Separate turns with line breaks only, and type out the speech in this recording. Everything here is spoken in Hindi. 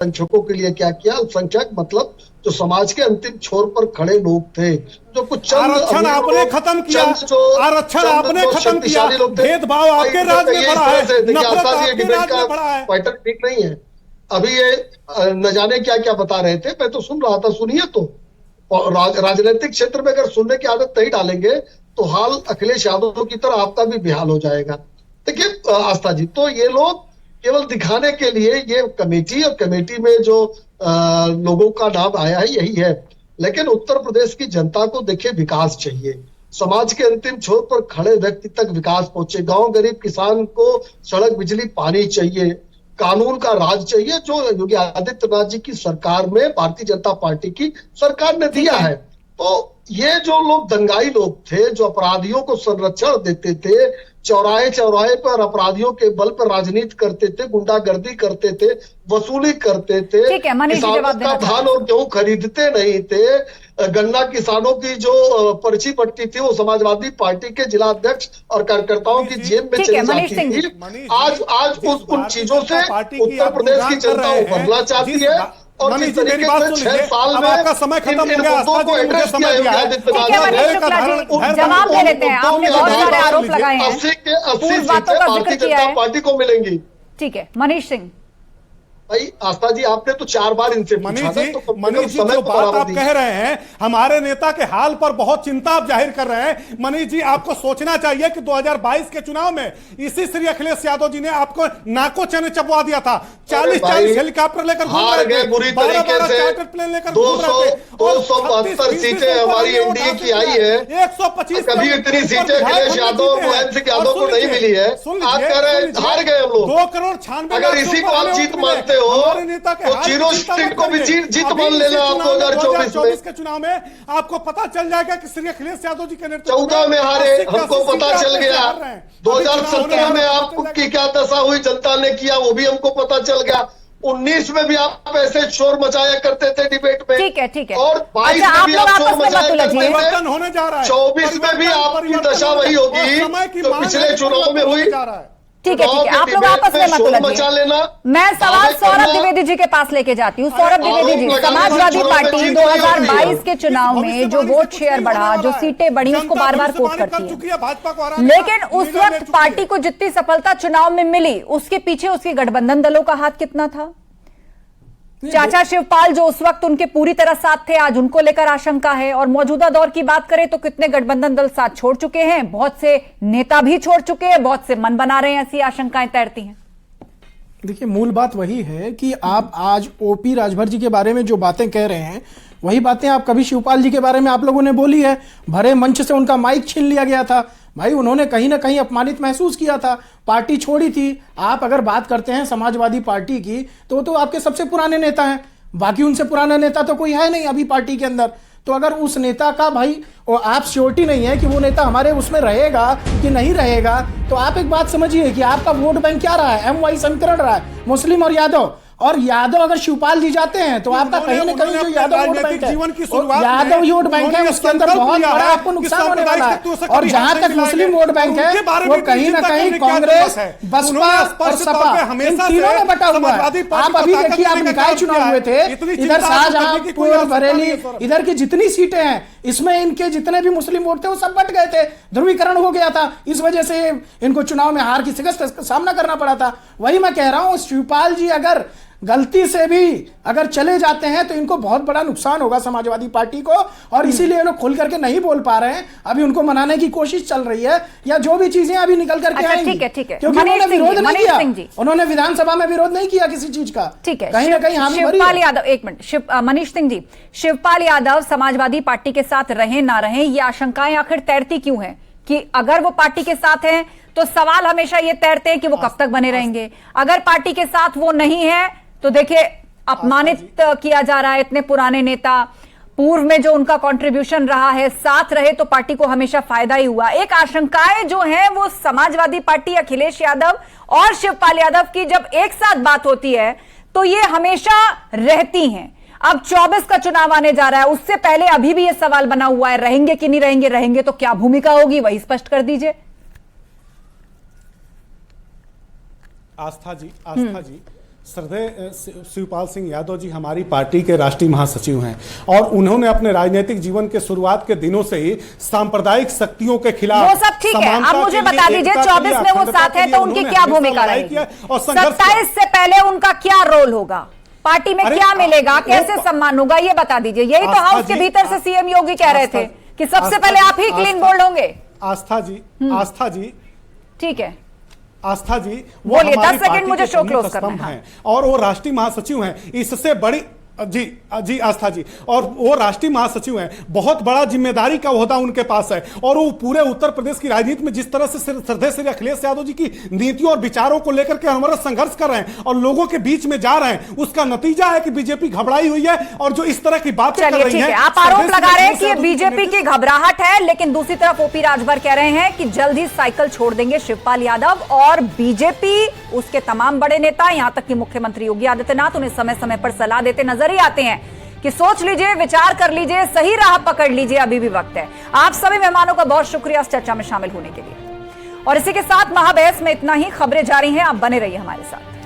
अल्पसंख्यकों के लिए क्या किया। अल्पसंख्यक मतलब जो समाज के अंतिम छोर पर खड़े लोग थे, जो कुछ
आरक्षण आपने खत्म किया, आरक्षण आपने खत्म किया, भेदभाव आपके राज में बढ़ा है, नफरत आपके राज में बढ़ा है।
पैटर्न ठीक नहीं है। अभी ये न जाने क्या क्या बता रहे थे, मैं तो सुन रहा था। सुनिए तो, राजनीतिक क्षेत्र में अगर सुनने की आदत नहीं डालेंगे तो हाल अखिलेश यादव की तरह आपका भी बेहाल हो जाएगा। देखिए आस्था जी, तो ये लोग केवल दिखाने के लिए ये कमेटी, और कमेटी में जो लोगों का नाम आया है यही है, लेकिन उत्तर प्रदेश की जनता को देखिए विकास चाहिए। समाज के अंतिम छोर पर खड़े व्यक्ति तक विकास पहुंचे, गांव गरीब किसान को सड़क बिजली पानी चाहिए, कानून का राज चाहिए, जो योगी आदित्यनाथ जी की सरकार में भारतीय जनता पार्टी की सरकार ने दिया है। तो ये जो लोग दंगाई लोग थे, जो अपराधियों को संरक्षण देते थे, चौराहे चौराहे पर अपराधियों के बल पर राजनीति करते थे, गुंडागर्दी करते थे, वसूली करते थे, किसानों का धान और गेहूं खरीदते नहीं थे, गन्ना किसानों की जो पर्ची पट्टी थी वो समाजवादी पार्टी के जिला अध्यक्ष और कार्यकर्ताओं की जेब में चली जाती थी। आज उन चीजों से उत्तर प्रदेश की जनता उभरना चाहती है। और
मनीष जी मेरी बात सुन लीजिए, अब आपका समय खत्म हो गया, आस्था जी ने मुझे समय दिया है।
जवाब दे लेते हैं, आपने बहुत सारे आरोप लगाए हैं,
80 सीटें भारतीय जनता पार्टी को मिलेंगी।
ठीक है मनीष सिंह
भाई, आस्था जी आपने तो 4 बार इनसे
मनीष जी जो बात आप कह रहे हैं, हमारे नेता के हाल पर बहुत चिंता आप जाहिर कर रहे हैं। मनीष जी आपको सोचना चाहिए कि 2022 के चुनाव में इसी श्री अखिलेश यादव जी ने आपको नाको चने चबवा दिया था। 40 हेलीकॉप्टर लेकर घूम रहे थे, 12 चार्टर प्लेन लेकर घूम रहे थे।
272 सीटें हमारी एनडीए की आई है,
125
कभी इतनी सीटें अखिलेश यादव यादव को नहीं मिली है। आप कह रहे हैं हार गए हम लोग।
2 करोड़ 96
अगर इसी को आप जीत मानते हो तो जीरो सीट को भी जीत मान लेना आप 2024
के चुनाव में। आपको पता चल जाएगा कि श्री अखिलेश यादव जी के नेतृत्व
14 में हारे, हमको पता चल गया। 2017 में आपकी क्या दशा हुई, जनता ने किया वो भी हमको पता चल गया। 19 में भी आप ऐसे शोर मचाया करते थे डिबेट में।
ठीक है
और 22 में भी आप शोर मचाया करते थे।
होने जा रहा है
24 में भी आपकी दशा वही होगी जो पिछले चुनाव में हुई।
ठीक है आप लोग आपस में मत उलझिए। मैं सवाल सौरभ द्विवेदी जी के पास लेके जाती हूँ। सौरभ द्विवेदी जी, समाजवादी पार्टी 2022 के चुनाव में जो वोट शेयर बढ़ा, जो सीटें बढ़ी, उसको बार बार कोट करती है, लेकिन उस वक्त पार्टी को जितनी सफलता चुनाव में मिली उसके पीछे उसके गठबंधन दलों का हाथ कितना था? चाचा शिवपाल जो उस वक्त उनके पूरी तरह साथ थे, आज उनको लेकर आशंका है। और मौजूदा दौर की बात करें तो कितने गठबंधन दल साथ छोड़ चुके हैं, बहुत से नेता भी छोड़ चुके हैं, बहुत से मन बना रहे हैं, ऐसी आशंकाएं तैरती हैं।
देखिए मूल बात वही है कि आप आज ओपी राजभर जी के बारे में जो बातें कह रहे हैं वही बातें आप कभी शिवपाल जी के बारे में आप लोगों ने बोली है। भरे मंच से उनका माइक छीन लिया गया था। भाई उन्होंने कहीं ना कहीं अपमानित महसूस किया था, पार्टी छोड़ी थी। आप अगर बात करते हैं समाजवादी पार्टी की तो आपके सबसे पुराने नेता हैं, बाकी उनसे पुराना नेता तो कोई है नहीं अभी पार्टी के अंदर। तो अगर उस नेता का भाई आप श्योरिटी नहीं है कि वो नेता हमारे उसमें रहेगा कि नहीं रहेगा, तो आप एक बात समझिए कि आपका वोट बैंक क्या रहा है, MY समीकरण रहा है, मुस्लिम और यादव। और यादव अगर शिवपाल जी जाते हैं तो आपका कहीं ना कहीं जो यादव वोट बैंक है, यादव वोट बैंक है, उसके अंदर बहुत बड़ा आपको नुकसान होने वाला है। और जहां तक मुस्लिम वोट बैंक है वो कहीं ना कहीं कांग्रेस, बसपा और सपा इन तीनों में बटा हुआ है। आप अभी देखिए, आप निकाय चुनाव हुए थे, इधर शाहजहांपुर, बरेली, इधर की जितनी सीटें हैं इसमें इनके जितने भी मुस्लिम वोट थे वो सब बट गए थे, ध्रुवीकरण हो गया था। इस वजह से इनको चुनाव में हार की शिकस्त का सामना करना पड़ा था। वही मैं कह रहा हूं, शिवपाल जी अगर गलती से भी अगर चले जाते हैं तो इनको बहुत बड़ा नुकसान होगा समाजवादी पार्टी को। और इसीलिए लोग खुल करके नहीं बोल पा रहे हैं, अभी उनको मनाने की कोशिश चल रही है, या जो भी चीजें अभी निकल करके आएंगी।
ठीक है
क्योंकि उन्होंने विरोध नहीं किया, उन्होंने विधानसभा में विरोध नहीं किया किसी चीज का।
ठीक है,
कहीं ना कहीं
शिवपाल यादव, एक मिनट मनीष सिंह जी, शिवपाल यादव समाजवादी पार्टी के साथ रहे ना रहे, ये आशंकाएं आखिर तैरती क्यों है कि अगर वो पार्टी के साथ हैं तो सवाल हमेशा ये तैरते हैं कि वो कब तक बने रहेंगे, अगर पार्टी के साथ वो नहीं है तो देखिए अपमानित किया जा रहा है। इतने पुराने नेता, पूर्व में जो उनका कंट्रीब्यूशन रहा है, साथ रहे तो पार्टी को हमेशा फायदा ही हुआ। एक आशंकाएं जो है वो समाजवादी पार्टी, अखिलेश यादव और शिवपाल यादव की जब एक साथ बात होती है तो ये हमेशा रहती हैं। अब 24 का चुनाव आने जा रहा है, उससे पहले अभी भी ये सवाल बना हुआ है, रहेंगे कि नहीं रहेंगे, रहेंगे तो क्या भूमिका होगी, वही स्पष्ट कर दीजिए।
आस्था जी श्रद्धेय शिवपाल सिंह यादव जी हमारी पार्टी के राष्ट्रीय महासचिव हैं और उन्होंने अपने राजनीतिक जीवन के शुरुआत के दिनों से ही सांप्रदायिक शक्तियों के खिलाफ,
वो सब ठीक है, आप मुझे बता दीजिए 24 में वो साथ है तो उनकी क्या भूमिका रहेगी और 27 से पहले उनका क्या रोल होगा, पार्टी में क्या मिलेगा, कैसे सम्मान होगा, ये बता दीजिए। यही तो हाउस के भीतर से सीएम योगी कह रहे थे कि सबसे पहले आप ही क्लीन बोल्ड होंगे।
आस्था जी
ठीक है,
आस्था जी वो
बोलिए, 10
हमारी
सेकंड
पार्टी
मुझे
के
शो क्लोज
प्रमुख
करना
स्तंभ
है।
हैं और वो राष्ट्रीय महासचिव हैं। इससे बड़ी जी आस्था जी, और वो राष्ट्रीय महासचिव हैं, बहुत बड़ा जिम्मेदारी का ओहदा उनके पास है और वो पूरे उत्तर प्रदेश की राजनीति में जिस तरह से श्रद्धेय श्री अखिलेश यादव जी की नीतियों और विचारों को लेकर के हमारा संघर्ष कर रहे हैं और लोगों के बीच में जा रहे हैं, उसका नतीजा है कि बीजेपी घबराई हुई है और जो इस तरह की बातें कर रही है।
आप आरोप लगा रहे हैं कि बीजेपी की घबराहट है, लेकिन दूसरी तरफ ओपी राजभर कह रहे हैं कि जल्द ही साइकिल छोड़ देंगे शिवपाल यादव और बीजेपी, उसके तमाम बड़े नेता, यहां तक कि मुख्यमंत्री योगी आदित्यनाथ उन्हें समय समय पर सलाह देते नजर ही आते हैं कि सोच लीजिए, विचार कर लीजिए, सही राह पकड़ लीजिए, अभी भी वक्त है। आप सभी मेहमानों का बहुत शुक्रिया इस चर्चा में शामिल होने के लिए और इसी के साथ महाबहस में इतना ही। खबरें जारी हैं, आप बने रहिए हमारे साथ।